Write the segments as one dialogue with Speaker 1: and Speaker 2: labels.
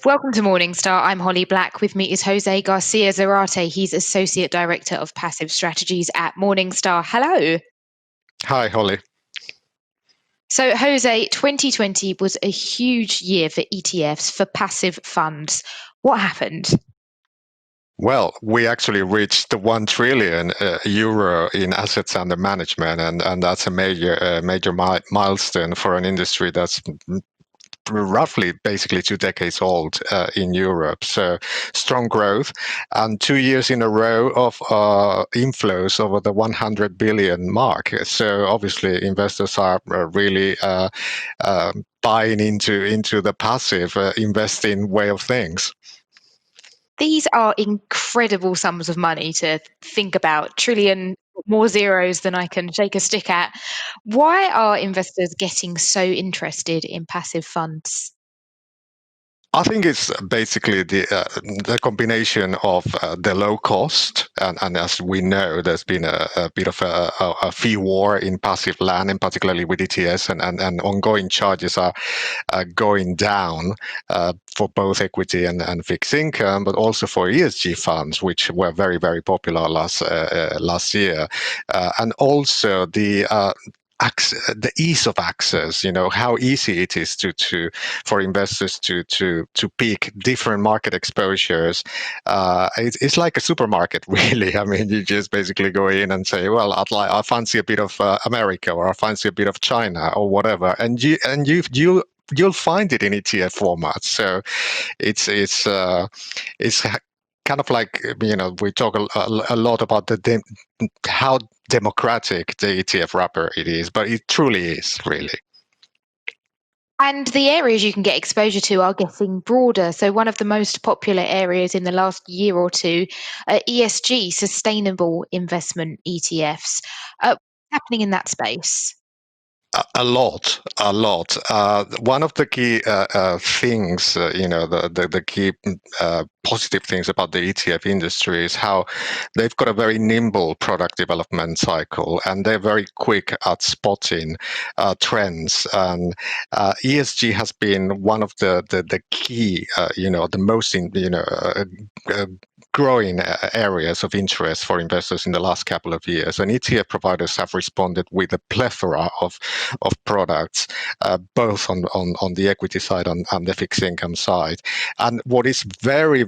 Speaker 1: Welcome to Morningstar. I'm Holly Black. With me is Jose Garcia Zarate. He's Associate Director of Passive Strategies at Morningstar. Hello.
Speaker 2: Hi, Holly.
Speaker 1: So, Jose, 2020 was a huge year for ETFs, for passive funds. What happened?
Speaker 2: Well, we actually reached the 1 trillion euro in assets under management, and that's a major milestone for an industry that's roughly basically 2 decades old in Europe. So strong growth, and 2 years in a row of inflows over the 100 billion mark. So obviously investors are really buying into the passive investing way of things.
Speaker 1: These are incredible sums of money to think about, trillion, more zeros than I can shake a stick at. Why are investors getting so interested in passive funds?
Speaker 2: I think it's basically the combination of the low cost, and as we know, there's been a bit of a fee war in passive land, and particularly with ETS, and ongoing charges are going down for both equity and fixed income, but also for ESG funds, which were very popular last year, and also the ease of access, how easy it is for investors to pick different market exposures. It's like a supermarket, really. I mean, you just basically go in and say, well, I fancy a bit of America, or I fancy a bit of China, or whatever, and you'll find it in ETF format. So it's kind of like, we talk a lot about how democratic the ETF wrapper it is, but it truly is, really.
Speaker 1: And the areas you can get exposure to are getting broader. So, one of the most popular areas in the last year or two are ESG, sustainable investment ETFs. What's happening in that space?
Speaker 2: A lot. One of the key things, the key positive things about the ETF industry is how they've got a very nimble product development cycle, and they're very quick at spotting trends. And ESG has been one of the key, the most growing areas of interest for investors in the last couple of years. And ETF providers have responded with a plethora of products, both on the equity side and the fixed income side. And what is very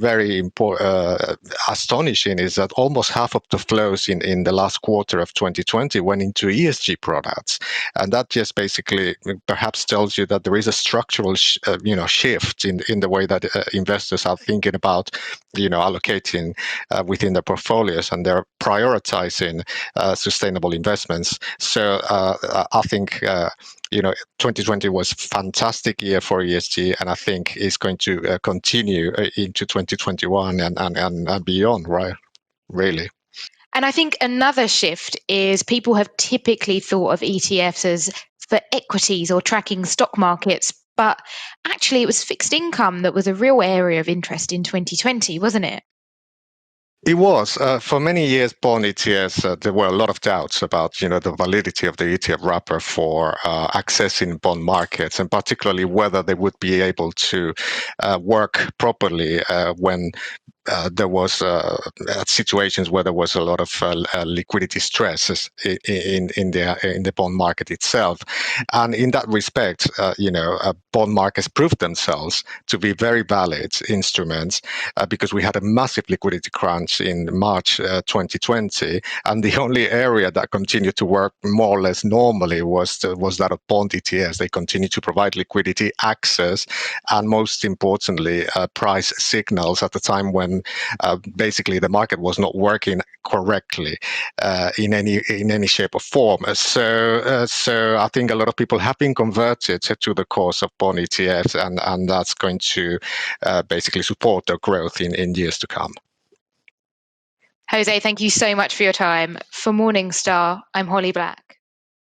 Speaker 2: astonishing is that almost half of the flows in the last quarter of 2020 went into ESG products, and that just basically perhaps tells you that there is a structural shift in the way that investors are thinking about allocating within their portfolios, and they're prioritizing sustainable investments. So I think 2020 was a fantastic year for ESG, and I think it's going to continue into 2021 and beyond, right? Really.
Speaker 1: And I think another shift is people have typically thought of ETFs as for equities or tracking stock markets, but actually it was fixed income that was a real area of interest in 2020, wasn't it?
Speaker 2: It was for many years. Bond ETFs. There were a lot of doubts about, the validity of the ETF wrapper for accessing bond markets, and particularly whether they would be able to work properly when there was situations where there was a lot of liquidity stresses in the bond market itself. And in that respect, bond markets proved themselves to be very valid instruments because we had a massive liquidity crunch in March 2020, and the only area that continued to work more or less normally was that of bond ETFs. They continued to provide liquidity, access, and most importantly, price signals at the time when basically the market was not working correctly in any shape or form. So I think a lot of people have been converted to the course of bond ETFs, and that's going to basically support their growth in years to come.
Speaker 1: Jose, thank you so much for your time. For Morningstar, I'm Holly Black.